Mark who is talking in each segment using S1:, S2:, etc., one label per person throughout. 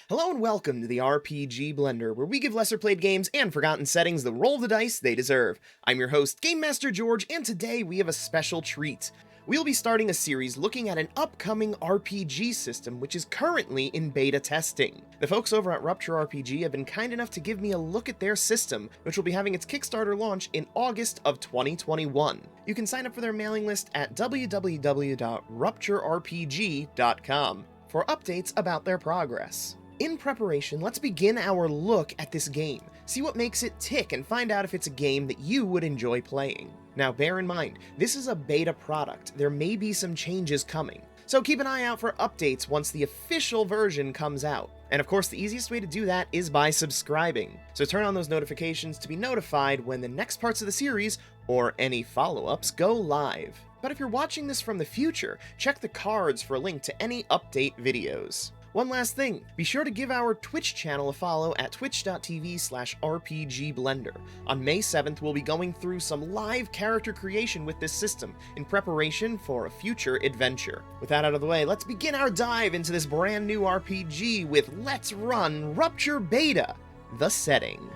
S1: Hello and welcome to the RPG Blender, where we give lesser played games and forgotten settings the roll of the dice they deserve. I'm your host, Game Master George, and today we have a special treat. We'll be starting a series looking at an upcoming RPG system which is currently in beta testing. The folks over at Rupture RPG have been kind enough to give me a look at their system, which will be having its Kickstarter launch in August of 2021. You can sign up for their mailing list at www.rupturerpg.com for updates about their progress. In preparation, let's begin our look at this game, see what makes it tick, and find out if it's a game that you would enjoy playing. Now bear in mind, this is a beta product, there may be some changes coming, so keep an eye out for updates once the official version comes out. And of course, the easiest way to do that is by subscribing, so turn on those notifications to be notified when the next parts of the series, or any follow-ups, go live. But if you're watching this from the future, check the cards for a link to any update videos. One last thing, be sure to give our Twitch channel a follow at twitch.tv/rpgblender. On May 7th, we'll be going through some live character creation with this system in preparation for a future adventure. With that out of the way, let's begin our dive into this brand new RPG with Let's Run Rupture Beta, the setting.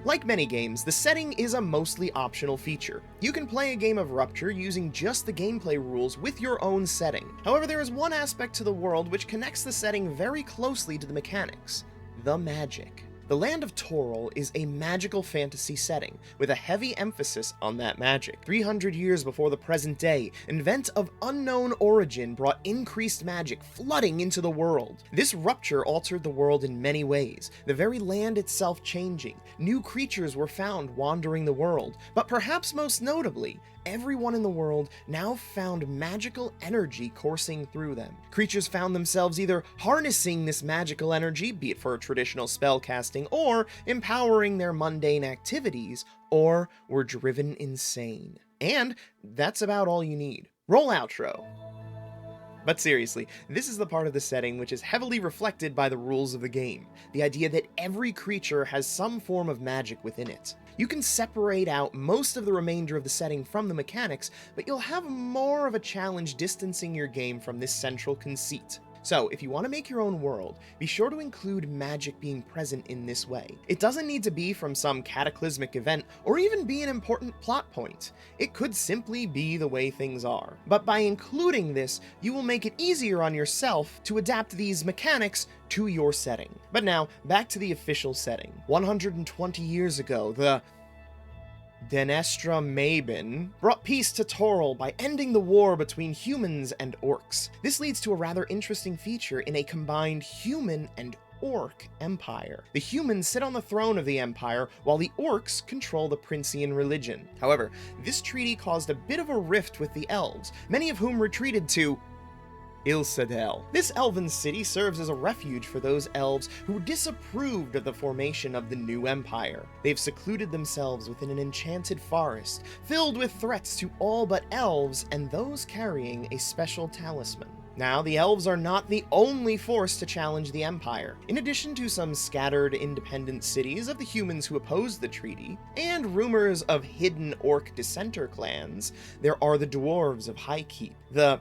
S1: Like many games, the setting is a mostly optional feature. You can play a game of Rupture using just the gameplay rules with your own setting. However, there is one aspect to the world which connects the setting very closely to the mechanics: the magic. The land of Toro is a magical fantasy setting, with a heavy emphasis on that magic. 300 years before the present day, an event of unknown origin brought increased magic flooding into the world. This rupture altered the world in many ways, the very land itself changing. New creatures were found wandering the world, but perhaps most notably, everyone in the world now found magical energy coursing through them. Creatures found themselves either harnessing this magical energy, be it for traditional spellcasting, or empowering their mundane activities, or were driven insane. And that's about all you need. Roll outro. But seriously, this is the part of the setting which is heavily reflected by the rules of the game, the idea that every creature has some form of magic within it. You can separate out most of the remainder of the setting from the mechanics, but you'll have more of a challenge distancing your game from this central conceit. So, if you want to make your own world, be sure to include magic being present in this way. It doesn't need to be from some cataclysmic event, or even be an important plot point. It could simply be the way things are. But by including this, you will make it easier on yourself to adapt these mechanics to your setting. But now, back to the official setting. 120 years ago, the Denestra Mabin brought peace to Toro by ending the war between humans and orcs. This leads to a rather interesting feature in a combined human and orc empire. The humans sit on the throne of the empire, while the orcs control the Princian religion. However, this treaty caused a bit of a rift with the elves, many of whom retreated to Ilsadel. This elven city serves as a refuge for those elves who disapproved of the formation of the new empire. They've secluded themselves within an enchanted forest, filled with threats to all but elves and those carrying a special talisman. Now, the elves are not the only force to challenge the Empire. In addition to some scattered independent cities of the humans who opposed the treaty, and rumors of hidden orc dissenter clans, there are the dwarves of Highkeep, the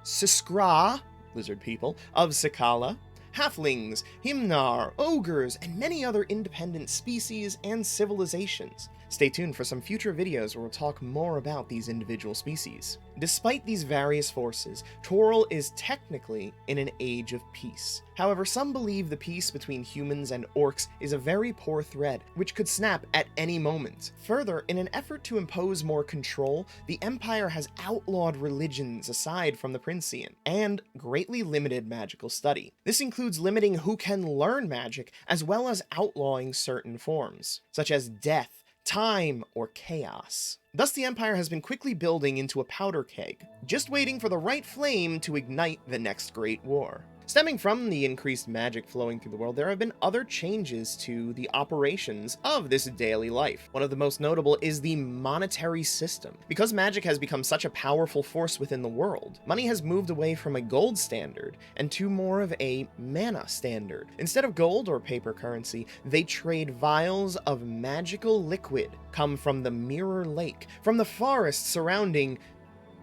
S1: Siskra, lizard people, of Sakala, halflings, Himnar, ogres, and many other independent species and civilizations. Stay tuned for some future videos where we'll talk more about these individual species. Despite these various forces, Toro is technically in an age of peace. However, some believe the peace between humans and orcs is a very poor thread, which could snap at any moment. Further, in an effort to impose more control, the Empire has outlawed religions aside from the Princian, and greatly limited magical study. This includes limiting who can learn magic, as well as outlawing certain forms, such as death, time, or chaos. Thus, the Empire has been quickly building into a powder keg, just waiting for the right flame to ignite the next great war. Stemming from the increased magic flowing through the world, there have been other changes to the operations of this daily life. One of the most notable is the monetary system. Because magic has become such a powerful force within the world, money has moved away from a gold standard and to more of a mana standard. Instead of gold or paper currency, they trade vials of magical liquid come from the Mirror Lake, from the forest surrounding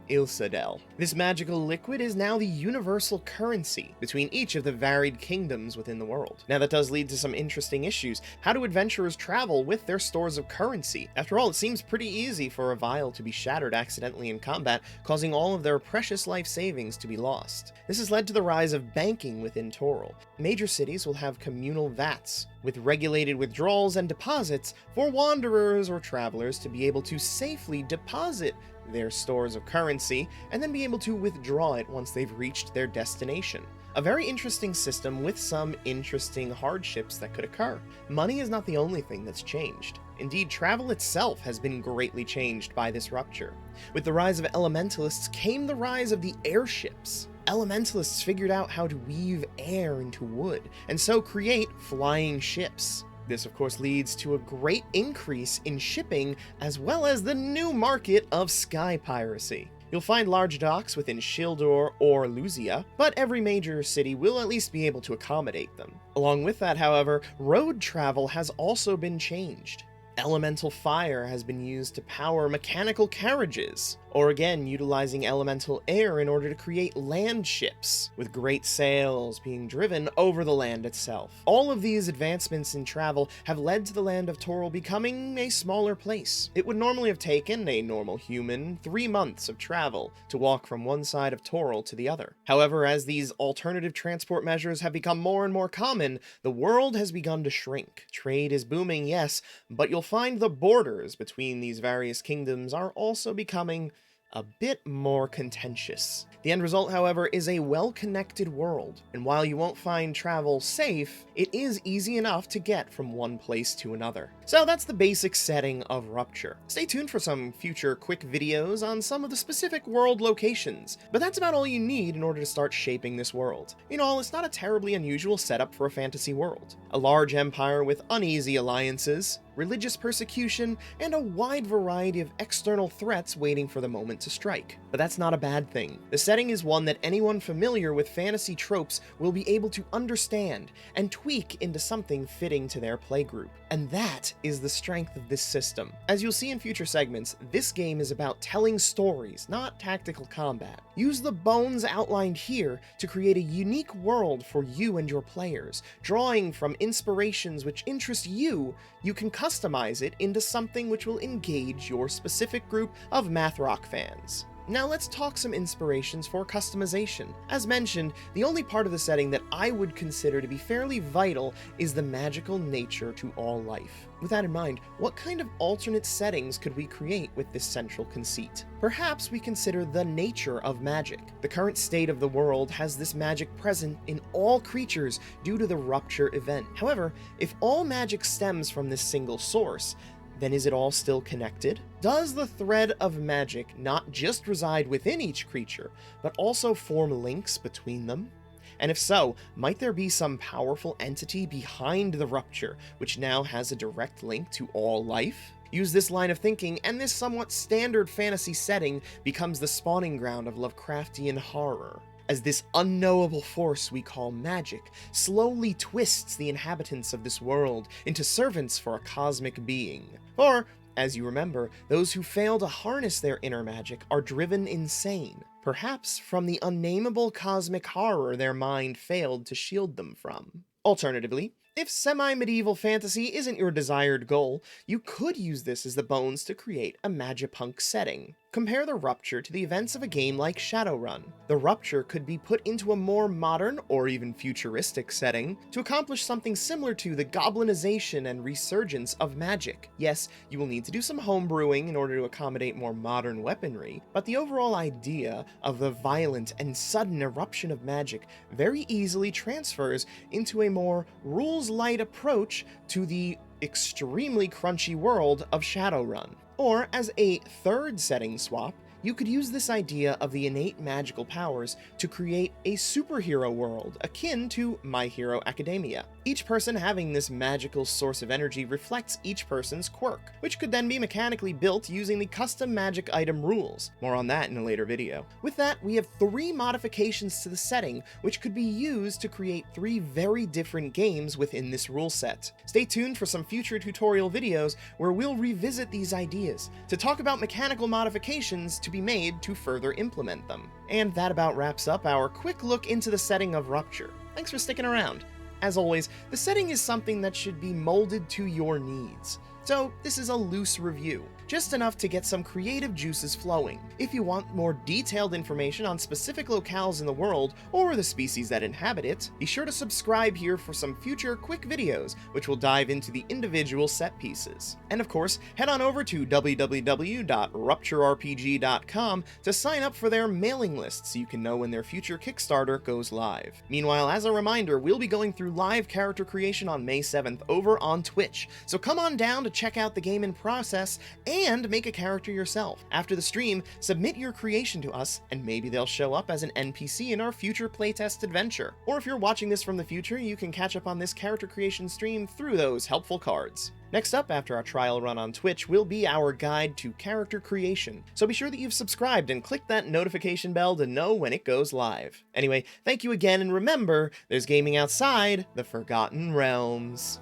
S1: Ilsadel. This magical liquid is now the universal currency between each of the varied kingdoms within the world. Now that does lead to some interesting issues. How do adventurers travel with their stores of currency? After all, it seems pretty easy for a vial to be shattered accidentally in combat, causing all of their precious life savings to be lost. This has led to the rise of banking within Toro. Major cities will have communal vats, with regulated withdrawals and deposits for wanderers or travelers to be able to safely deposit their stores of currency and then be able to withdraw it once they've reached their destination. A very interesting system with some interesting hardships that could occur. Money is not the only thing that's changed. Indeed, travel itself has been greatly changed by this rupture. With the rise of elementalists came the rise of the airships. Elementalists figured out how to weave air into wood, and so create flying ships. This, of course, leads to a great increase in shipping, as well as the new market of sky piracy. You'll find large docks within Shildor or Luzia, but every major city will at least be able to accommodate them. Along with that, however, road travel has also been changed. Elemental fire has been used to power mechanical carriages, or again utilizing elemental air in order to create land ships, with great sails being driven over the land itself. All of these advancements in travel have led to the land of Toro becoming a smaller place. It would normally have taken a normal human 3 months of travel to walk from one side of Toro to the other. However, as these alternative transport measures have become more and more common, the world has begun to shrink. Trade is booming, yes, but you'll find the borders between these various kingdoms are also becoming a bit more contentious. The end result, however, is a well-connected world, and while you won't find travel safe, it is easy enough to get from one place to another. So that's the basic setting of Rupture. Stay tuned for some future quick videos on some of the specific world locations, but that's about all you need in order to start shaping this world. In all, it's not a terribly unusual setup for a fantasy world. A large empire with uneasy alliances, religious persecution, and a wide variety of external threats waiting for the moment to strike. But that's not a bad thing. The setting is one that anyone familiar with fantasy tropes will be able to understand and tweak into something fitting to their playgroup. And that is the strength of this system. As you'll see in future segments, this game is about telling stories, not tactical combat. Use the bones outlined here to create a unique world for you and your players. Drawing from inspirations which interest you, you can customize it into something which will engage your specific group of math rock fans. Now let's talk some inspirations for customization. As mentioned, the only part of the setting that I would consider to be fairly vital is the magical nature to all life. With that in mind, what kind of alternate settings could we create with this central conceit? Perhaps we consider the nature of magic. The current state of the world has this magic present in all creatures due to the Rupture event. However, if all magic stems from this single source, then is it all still connected? Does the thread of magic not just reside within each creature, but also form links between them? And if so, might there be some powerful entity behind the Rupture, which now has a direct link to all life? Use this line of thinking, and this somewhat standard fantasy setting becomes the spawning ground of Lovecraftian horror, as this unknowable force we call magic slowly twists the inhabitants of this world into servants for a cosmic being. Or, as you remember, those who fail to harness their inner magic are driven insane, perhaps from the unnameable cosmic horror their mind failed to shield them from. Alternatively, if semi-medieval fantasy isn't your desired goal, you could use this as the bones to create a magipunk setting. Compare the Rupture to the events of a game like Shadowrun. The Rupture could be put into a more modern or even futuristic setting to accomplish something similar to the goblinization and resurgence of magic. Yes, you will need to do some homebrewing in order to accommodate more modern weaponry, but the overall idea of the violent and sudden eruption of magic very easily transfers into a more rules-light approach to the extremely crunchy world of Shadowrun. Or, as a third setting swap, you could use this idea of the innate magical powers to create a superhero world akin to My Hero Academia. Each person having this magical source of energy reflects each person's quirk, which could then be mechanically built using the custom magic item rules. More on that in a later video. With that, we have 3 modifications to the setting, which could be used to create 3 very different games within this rule set. Stay tuned for some future tutorial videos where we'll revisit these ideas to talk about mechanical modifications to be be made to further implement them. And that about wraps up our quick look into the setting of Rupture. Thanks for sticking around. As always, the setting is something that should be molded to your needs. So this is a loose review, just enough to get some creative juices flowing. If you want more detailed information on specific locales in the world, or the species that inhabit it, be sure to subscribe here for some future quick videos, which will dive into the individual set pieces. And of course, head on over to www.rupturerpg.com to sign up for their mailing list so you can know when their future Kickstarter goes live. Meanwhile, as a reminder, we'll be going through live character creation on May 7th over on Twitch, so come on down to check out the game in process and make a character yourself. After the stream, submit your creation to us, and maybe they'll show up as an NPC in our future playtest adventure. Or if you're watching this from the future, you can catch up on this character creation stream through those helpful cards. Next up, after our trial run on Twitch, will be our guide to character creation, so be sure that you've subscribed and click that notification bell to know when it goes live. Anyway, thank you again, and remember, there's gaming outside the Forgotten Realms.